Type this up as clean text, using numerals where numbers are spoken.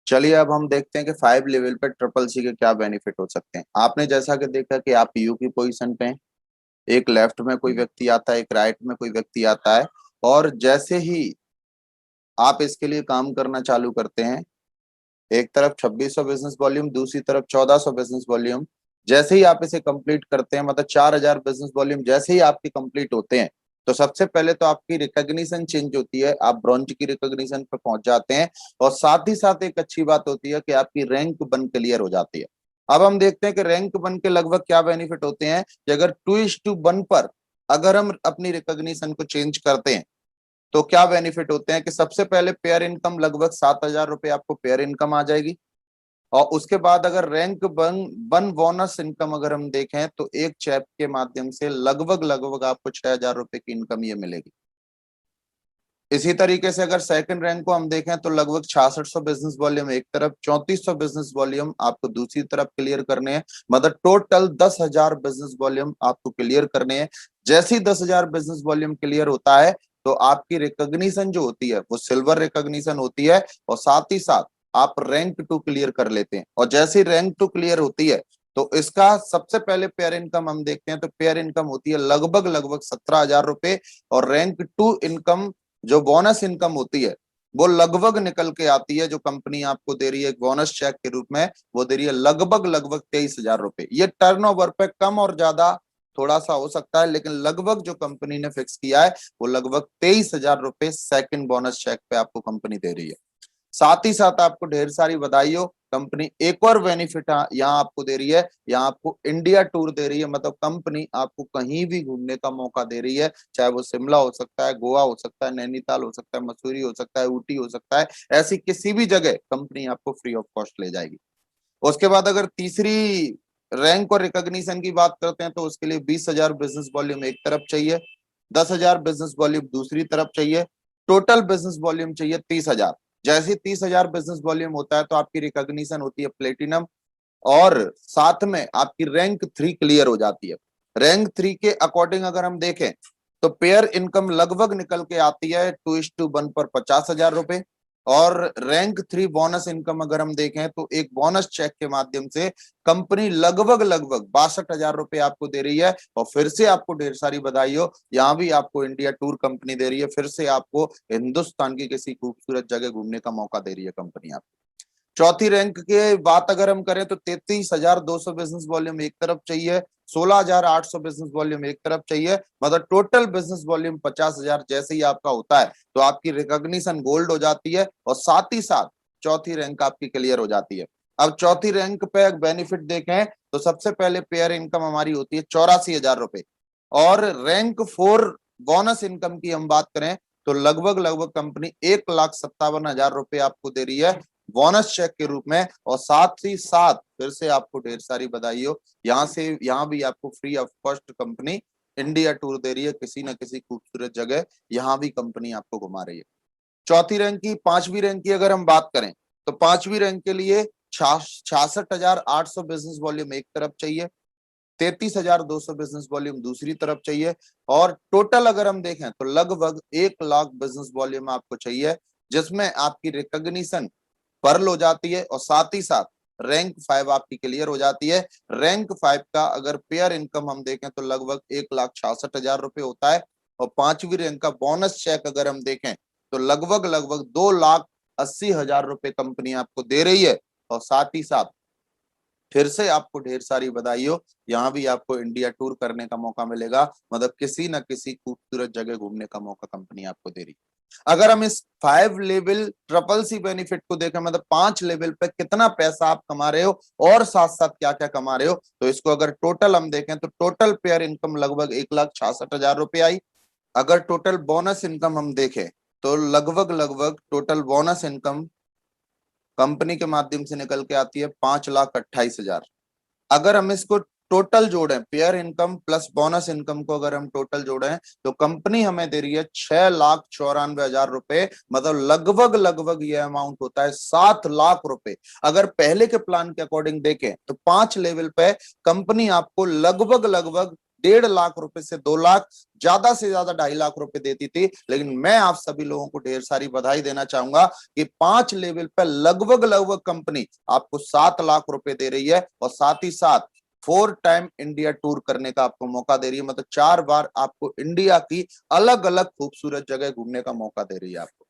चलिए अब हम देखते हैं कि 5 लेवल पे ट्रिपल सी के क्या बेनिफिट हो सकते हैं। आपने जैसा कि देखा कि आप यू की पोजीशन पे हैं, एक लेफ्ट में कोई व्यक्ति आता है, एक राइट में कोई व्यक्ति आता है, और जैसे ही आप इसके लिए काम करना चालू करते हैं, एक तरफ 2600 बिजनेस वॉल्यूम, दूसरी तरफ 1400 बिजनेस वॉल्यूम, जैसे ही आप इसे कंप्लीट करते हैं, मतलब 4000 बिजनेस वॉल्यूम जैसे ही आपके कंप्लीट होते हैं, तो सबसे पहले तो आपकी रिकॉग्निशन चेंज होती है, आप ब्रॉन्ज की रिकॉग्निशन पर पहुंच जाते हैं। और साथ ही साथ एक अच्छी बात होती है कि आपकी रैंक वन क्लियर हो जाती है। अब हम देखते हैं कि रैंक वन के लगभग क्या बेनिफिट होते हैं कि अगर 2:1 पर अगर हम अपनी रिकॉग्निशन को चेंज करते हैं तो क्या बेनिफिट होते हैं कि सबसे पहले पेयर इनकम लगभग 7,000 रुपए आपको पेयर इनकम आ जाएगी। और उसके बाद अगर rank one one bonus income अगर हम देखें तो एक चैप के माध्यम से लगभग लगभग आपको 6,000 रुपए की इनकम ये मिलेगी। इसी तरीके से अगर सेकंड रैंक को हम देखें तो लगभग 6600 बिजनेस वॉल्यूम एक तरफ, 3400 बिजनेस वॉल्यूम आपको दूसरी तरफ क्लियर करने हैं, मतलब टोटल 10,000 बिजनेस वॉल्यूम आपको क्लियर करने हैं। जैसे ही 10,000 बिजनेस वॉल्यूम क्लियर होता है तो आपकी रिकॉग्निशन जो होती है वो सिल्वर रिकॉग्निशन होती है, और साथ ही साथ आप रैंक 2 क्लियर कर लेते हैं। और जैसे ही रैंक 2 क्लियर होती है तो इसका सबसे पहले पेयर इनकम हम देखते हैं, तो पेयर इनकम होती है लगभग लगभग 17,000 रुपए, और रैंक 2 इनकम जो बोनस इनकम होती है वो लगभग निकल के आती है, जो कंपनी आपको दे रही है एक बोनस चेक के रूप में, वो दे रही है लगभग लगभग 23,000 रुपए। ये टर्नओवर पे कम और ज्यादा थोड़ा सा हो सकता है, लेकिन लगभग जो कंपनी ने फिक्स किया है वो लगभग 23,000 रुपए सेकंड बोनस चेक पे आपको कंपनी दे रही है। साथ ही साथ आपको ढेर सारी बधाई हो, कंपनी एक और बेनिफिट यहाँ आपको दे रही है, यहाँ आपको इंडिया टूर दे रही है, मतलब कंपनी आपको कहीं भी घूमने का मौका दे रही है, चाहे वो शिमला हो सकता है, गोवा हो सकता है, नैनीताल हो सकता है, मसूरी हो सकता है, ऊटी हो सकता है, ऐसी किसी भी जगह कंपनी आपको फ्री ऑफ कॉस्ट ले जाएगी। उसके बाद अगर तीसरी रैंक और रिकॉग्निशन की बात करते हैं तो उसके लिए 20,000 बिजनेस वॉल्यूम एक तरफ चाहिए, 10,000 बिजनेस वॉल्यूम दूसरी तरफ चाहिए, टोटल बिजनेस वॉल्यूम चाहिए 30,000। जैसे 30,000 बिजनेस वॉल्यूम होता है तो आपकी रिकॉग्निशन होती है प्लेटिनम, और साथ में आपकी रैंक 3 क्लियर हो जाती है। रैंक 3 के अकॉर्डिंग अगर हम देखें तो पेयर इनकम लगभग निकल के आती है 2:1 पर 50,000 रुपए, और रैंक 3 बोनस इनकम अगर हम देखें तो एक बोनस चेक के माध्यम से कंपनी लगभग लगभग 62,000 रुपए आपको दे रही है। और फिर से आपको ढेर सारी बधाई हो, यहाँ भी आपको इंडिया टूर कंपनी दे रही है, फिर से आपको हिंदुस्तान की किसी खूबसूरत जगह घूमने का मौका दे रही है कंपनी आपको। चौथी रैंक की बात अगर हम करें तो 33,200 बिजनेस वॉल्यूम एक तरफ चाहिए, 16,800 बिजनेस वॉल्यूम एक तरफ चाहिए, मतलब टोटल बिजनेस वॉल्यूम 50,000 जैसे ही आपका होता है तो आपकी रिकॉग्निशन गोल्ड हो जाती है, और साथ ही साथ चौथी रैंक आपकी क्लियर हो जाती है। अब चौथी रैंक पे बेनिफिट देखें तो सबसे पहले पेयर इनकम हमारी होती है 84,000 रुपए, और रैंक 4 बोनस इनकम की हम बात करें तो लगभग लगभग कंपनी 1,57,000 रुपए आपको दे रही है बोनस चेक के रूप में। और साथ ही साथ फिर से आपको ढेर सारी बधाई हो, यहाँ भी आपको free of cost company India tour दे रही है, किसी न किसी खूबसूरत जगह यहाँ भी कंपनी आपको घुमा रही है। चौथी रैंक की, पांचवी रैंक की अगर हम बात करें तो पांचवी रैंक के लिए 66,800 बिजनेस वॉल्यूम एक तरफ चाहिए, 33,200 बिजनेस वॉल्यूम दूसरी तरफ चाहिए, और टोटल अगर हम देखें तो लगभग 1 लाख बिजनेस वॉल्यूम आपको चाहिए, जिसमें आपकी रिकॉग्निशन पर्ल हो जाती है, और साथ ही साथ रैंक 5 आपकी क्लियर हो जाती है। रैंक 5 का अगर पेयर इनकम हम देखें तो लगभग 1,66,000 रुपए होता है, और पांचवी रैंक का बोनस चेक अगर हम देखें तो लगभग लगभग 2,80,000 रुपए कंपनी आपको दे रही है। और साथ ही साथ फिर से आपको ढेर सारी बधाई हो, यहाँ भी आपको इंडिया टूर करने का मौका मिलेगा, मतलब किसी न किसी खूबसूरत जगह घूमने का मौका कंपनी आपको दे रही है। अगर हम इस 5 लेवल ट्रिपल सी बेनिफिट को देखें, मतलब 5 लेवल पे कितना पैसा आप कमा रहे हो और साथ साथ क्या क्या कमा रहे हो, तो इसको अगर टोटल हम देखें तो टोटल पेयर इनकम लगभग 1,66,000 रुपए आई। अगर टोटल बोनस इनकम हम देखें तो लगभग लगभग टोटल बोनस इनकम कंपनी के माध्यम से निकल के आती है 5,28,000। अगर हम इसको टोटल जोड़ें, pair income plus bonus income को अगर हम टोटल जोड़ें तो कंपनी हमें दे रही है 6,94,000 रुपए, मतलब लगभग लगभग ये अमाउंट होता है 7 लाख रुपए। अगर पहले के प्लान के अकॉर्डिंग देखें तो 5 लेवल पे कंपनी आपको लगभग लगभग 1.5 लाख रुपए से 2 लाख, ज्यादा से ज्यादा 2.5 लाख रुपए देती थी। लेकिन मैं आप सभी लोगों को ढेर सारी बधाई देना चाहूंगा कि 5 लेवल पर लगभग लगभग कंपनी आपको 7 लाख रुपए दे रही है, और साथ ही साथ 4 टाइम इंडिया टूर करने का आपको मौका दे रही है। मतलब 4 बार आपको इंडिया की अलग अलग खूबसूरत जगह घूमने का मौका दे रही है आपको।